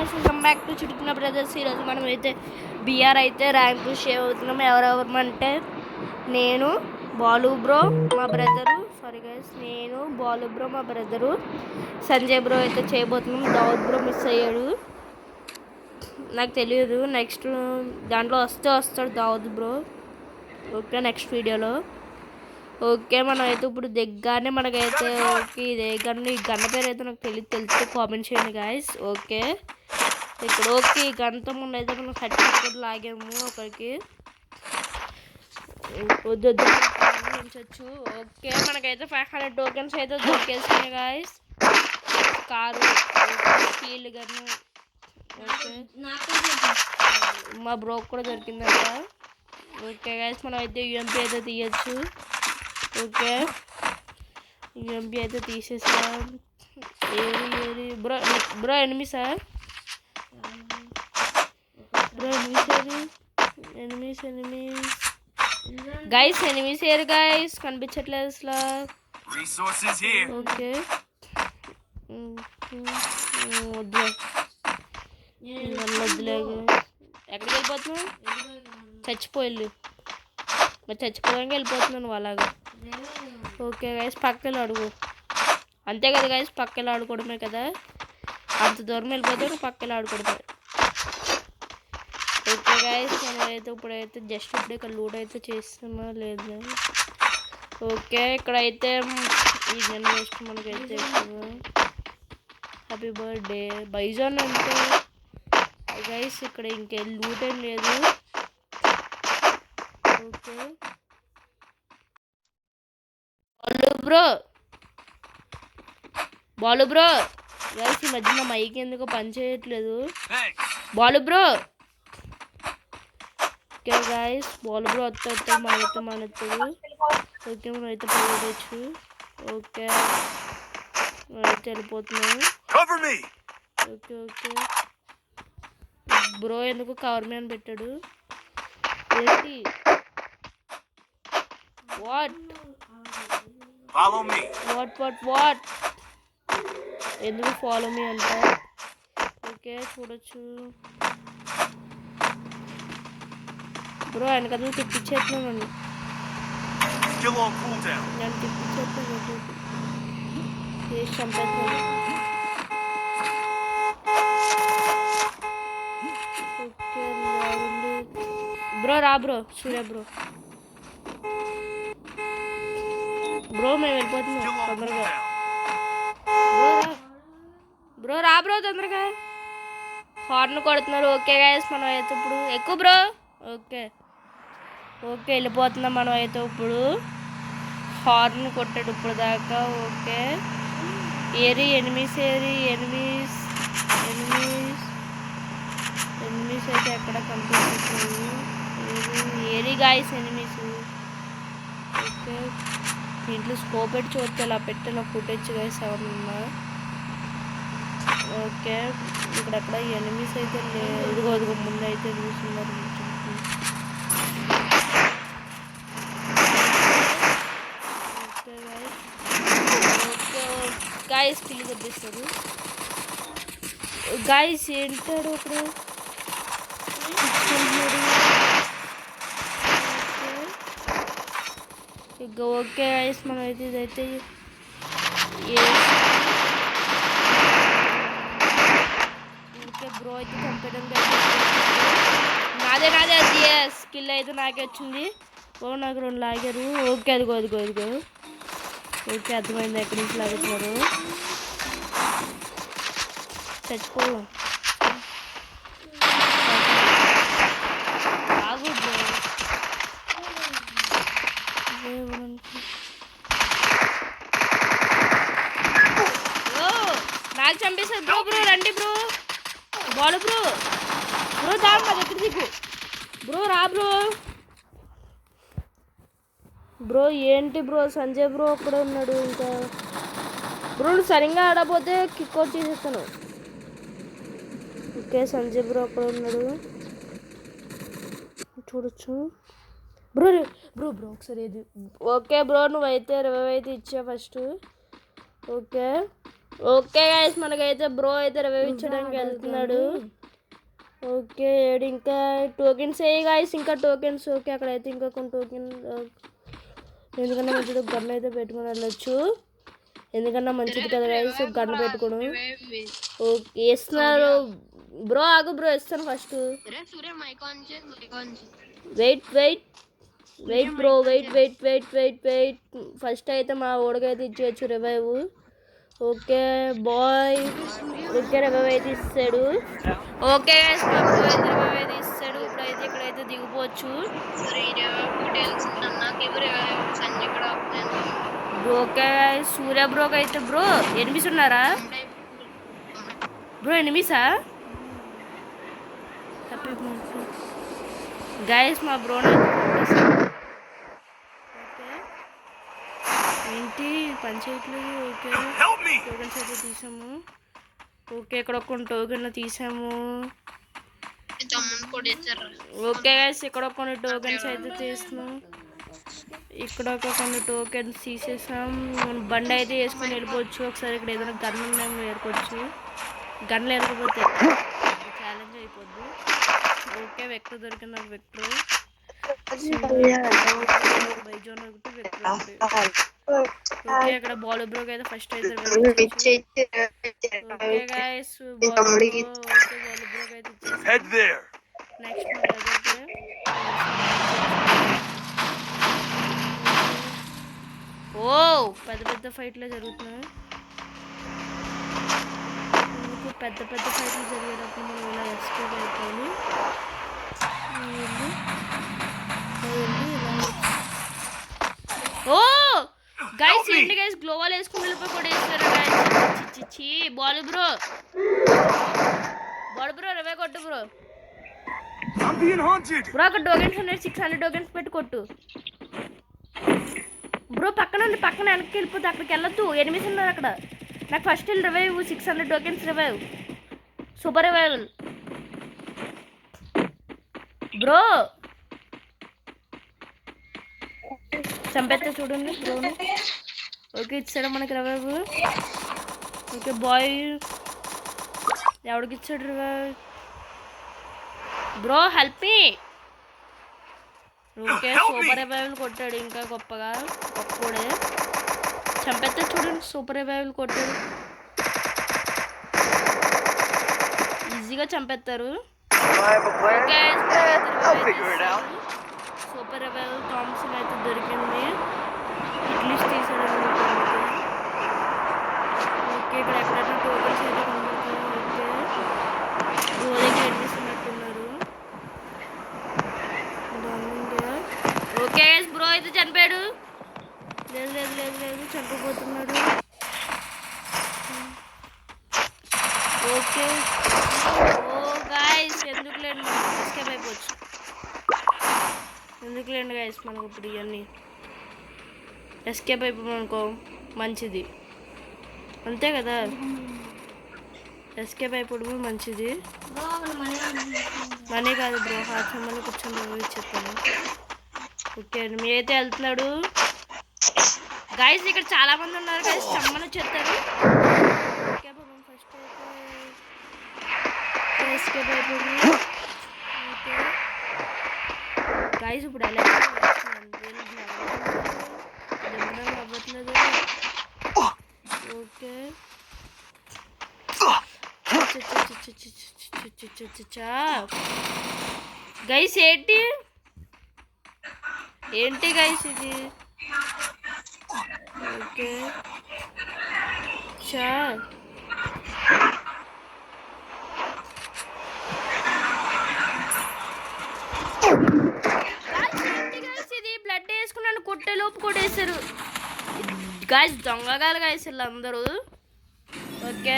Guys welcome back to చిటుకున్న brothers. ఈరోజు మనం అయితే బిఆర్ అయితే ర్యాంక్ షేవ్ అవుతున్నాం. ఎవరెవరు అంటే నేను బాలు బ్రో మా బ్రదరు నేను బాలు బ్రో మా బ్రదరు సంజయ్ బ్రో అయితే చేయబోతున్నాం. దావుద్ బ్రో మిస్ అయ్యాడు, నాకు తెలియదు. నెక్స్ట్ దాంట్లో వస్తాడు దావుద్ బ్రో. ఓకే, నెక్స్ట్ వీడియోలో. ఓకే, మనం అయితే ఇప్పుడు దిగ్గానే మనకైతే ఓకే ఇదే గన్ను, ఈ గన్న పేరు అయితే నాకు తెలిస్తే కామెంట్ చేయండి గాయస్. ఓకే, ఇక్కడ ఓకే ఈ గన్తో ముందు అయితే మనం సర్టిఫికేట్ లాగాము ఒకరికి ఉంచచ్చు. ఓకే, మనకైతే 500 టోకెన్స్ అయితే దొరికేసినాయి guys. Car, steel gun, okay మా బ్రోక్ కూడా దొరికిందంట. ఓకే గాయస్, మనం అయితే యూఎంపీ అయితే తీయచ్చు. ఓకే, యూఎంపీ అయితే తీసేసాం. ఏరి bro bro enemy sir, bro enemies guys, enemies ఏరు గైస్, కనిపించట్లేదు అసలు. ఓకే వద్దులేదు. ఎక్కడికి వెళ్ళిపోతున్నావు? చచ్చిపోయి మరి చచ్చిపోవడానికి వెళ్ళిపోతున్నాను అలాగా. ఓకే గైస్, పక్కన అడుగు అంతే కదా గైస్, పక్కన ఆడుకోవడమే కదా, అంత దూరం వెళ్ళిపోతే పక్కన ఆడుకోవడమే. ఓకే గైస్, మనం అయితే ఇప్పుడైతే జస్ట్ ఇప్పుడు ఇక్కడ లూట్ అయితే చేస్తున్నా లేదు. ఓకే, ఇక్కడైతే ఈ జనరేస్ట్ మనకైతే హ్యాపీ బర్త్డే బైజాన్ అంటే గైస్, ఇక్కడ ఇంకే లూట్ ఏం లేదు. ఓకే బాలు బ్రో గైస్, ఈ మధ్య నా మైక్ ఎందుకో పని చేయట్లేదు. Balu bro. Okay guys, Balu bro వస్తా మనవుతుంది. ఓకే, మనం అయితే పోవచ్చు. ఓకే, అయితే వెళ్ళిపోతున్నాం. ఓకే ఓకే, బ్రో ఎందుకు కవర్ మ్యాన్ పెట్టాడు ఏంటి? వాట్ ఎందుకు ఫాలో మీ అంట? ఓకే, చూడొచ్చు బ్రో. ఆయన కదా తిప్పించేస్తున్నాను, నేను తిప్పించేస్తున్నాను, చేసి చంపేస్తున్నాను. ఓకే బ్రో, రా బ్రో, సూర్య బ్రో. బ్రో మేము వెళ్ళిపోతున్నాం తొందరగా. బ్రో రా బ్రో తొందరగా, హార్న్ కొడుతున్నారు. ఓకే గైస్, మనం అయితే ఇప్పుడు ఎక్కువ బ్రో. ఓకే ఓకే, వెళ్ళిపోతున్నాం మనం అయితే ఇప్పుడు. హార్న్ కొట్టాడు ఇప్పుడు దాకా. ఓకే, ఎనిమిస్ అయితే ఎక్కడ కనిపిస్తుంది? ఏరి గాయస్ ఎనిమిస్. ఓకే, దీంట్లో స్కోప్ పెట్టి చూస్తే ఇలా పెట్టిన ఫుటేజ్ గాయస్ ఎవరన్నా. ఓకే, ఇక్కడెక్కడ ఎనిమిస్ అయితే ఇదిగో ముందు అయితే చూస్తున్నారు. ఓకే గాయస్, పిల్లి కొద్దిస్తారు గాయస్. ఏంటాడు ఇప్పుడు? ఓకే గాయస్, మనం అయితే ఇదైతే బ్రో అయితే చంపడం నాదే అది స్కిల్ అయితే నాకే వచ్చింది. ఓ నాకు 2 లాగారు. ఓకే, అదిగో. ఓకే, అర్థమైంది ఎక్కడి నుంచి లాగుతున్నారు. చచ్చిపోయాం. ఆగు బ్రో, నాకు చంపేశారు బ్రో. రండి బ్రో, బాలు బ్రో. దాని మా దగ్గర దిగు బ్రో, రా బ్రో. ఏంటి బ్రో, సంజయ్ బ్రో అక్కడ ఉన్నాడు. ఇంకా బ్రో సరిగ్గా ఆడపోతే కిక్ అవుట్ చేసేస్తాను. ఓకే, సంజయ్ బ్రో అక్కడ ఉన్నాడు, చూడొచ్చు. బ్రో ఒకసారి ఏది. ఓకే బ్రో, నువ్వైతే 20 అయితే ఇచ్చా ఫస్ట్. ఓకే, ఓకే గైస్ మనకైతే బ్రో అయితే రివైవ్ ఇచ్చడానికి వెళ్తున్నాడు. ఓకే ఏడు ఇంకా టోకెన్స్ ఏ గైస్ ఇంకా టోకెన్స్. ఓకే అక్కడైతే ఇంకా కొన్ని టోకెన్ ఎందుకన్నా మంచిది గన్ అయితే పెట్టుకుని వెళ్ళొచ్చు. ఎందుకన్నా మంచిది కదా గైస్ గన్ పెట్టుకోవడం. ఓకే వేస్తున్నారు బ్రో. ఆగు బ్రో వేస్తాను first. Wait wait wait bro wait wait wait wait wait. First అయితే మా ఓడికైతే ఇచ్చేయచ్చు revive. Okay boy. Okay revive అయితే ఇస్తాడు. ఓకే మా బ్రో అయితే రివైవ్ అయితే ఇస్తాడు. ఇప్పుడైతే ఇక్కడైతే దిగిపోవచ్చు. ఓకే సూర్య బ్రోకి అయితే బ్రో ఎనిమిస్ ఉన్నారా బ్రో? ఎనిమిసా గైస్ మా బ్రో ఏంటి పంచాయతీలు. ఓకే టోకెన్స్ అయితే తీసాము. ఓకే ఇక్కడ కొన్ని టోకెన్లు తీసాము. ఓకే గైస్ ఇక్కడ కొన్ని టోకెన్స్ అయితే తీస్తున్నాం. ఇక్కడ కొన్ని టోకెన్స్ తీసేసాం. బండి అయితే వేసుకొని వెళ్ళిపోవచ్చు. ఒకసారి ఇక్కడ ఏదైనా గన్ ఉన్నాము ఏరుకోవచ్చు. గన్లు ఏరకపోతే ఛాలెంజ్ అయిపోద్ది. ఓకే వెక్టర్ దొరికింది. నాకు వెక్టర్ బైజోన్ ఒకటి వెక్టర్ ఒకటి. ఓకే ఇక్కడ బాల్ బ్రోకి అయితే ఫస్ట్ అయితే ఓకే గైస్ బాల్ బ్రోకి అయితే నెక్స్ట్ ఓ పెద్ద పెద్ద ఫైట్లు జరుగుతున్నాయి. పెద్ద పెద్ద ఫైట్లు జరిగేటప్పుడు మనం ఇలా ఎస్కేప్ అయిపోయి ఓ గైస్ ఏంటి గైస్ గ్లోవాల్ వేసుకుని వెళ్ళిపోయి కూడా వేస్తారు గైస్. చిచ్చి బాల్ బ్రో రవే కొట్టు బ్రో. బ్రో అక్కడ టోకెన్స్ ఉన్నాయి 600 టోకెన్స్ పెట్టి కొట్టు బ్రో. పక్కన వెనక్కి వెళ్ళిపోతే అక్కడికి వెళ్ళొద్దు. ఎనిమిది ఉన్నారు అక్కడ. నాకు ఫస్ట్ వెళ్ళి revive 600 tokens revive super revive bro. చంపేస్తే చూడండి బ్రోని. ఓకే ఇచ్చాడు మనకి రివైవ్. ఓకే బాయ్ ఎవడికి ఇచ్చాడు revive bro? Help me. Okay super revive కొట్టాడు ఇంకా గొప్పగా గొప్పడే. చంపేస్తే చూడండి సూపర్ రివైవ్ కొట్టాడు. ఈజీగా చంపేస్తారు. సూపర్ రివైవ్ థామ్సన్ అయితే దొరికింది. ఇట్లీస్ట్ తీసాడు. ఓకే ఇక్కడ ఎక్కడైనా టోకెన్స్ అయితే కనబడుతుంది. ఓకే రోజుకి ఎన్నిస్తున్నట్టున్నారు. ఓకే బ్రో అయితే చనిపోయాడు. లేదు లేదు లేదు లేదు చంపబోతున్నాడు. ఓకే ఓ గాయస్ ఎందుకులేండి మనం ఎస్కేప్ అయిపోవచ్చు. ఎందుకులేండి గాయస్ మనకు ఇప్పుడు ఇవన్నీ ఎస్కేప్ అయిపోయామనుకో మంచిది. అంతే కదా ఎస్కేప్ అయిపోవడమే మంచిది. మనీ కాదు బ్రో హార్ట్ సంబంధం కూర్చొని చెప్పాను. ఓకే మీరైతే వెళ్తున్నాడు గైస్. ఇక్కడ చాలా మంది ఉన్నారు గైస్. చమ్మని వచ్చేస్తారు. ఫస్ట్ అయితే ఎస్కేప్ అయిపోయింది. ఓకే గైస్ ఇప్పుడు ఎలా అవ్వట్లేదు. ఓకే గైస్ ఏంటి గైస్ ఇది? ఓకే చా ఇది బ్లడ్ వేసుకున్నాను కొట్టేలోపు కొట్టేశారు గాయస్. దొంగగాలు గాయస్ వీళ్ళందరూ. ఓకే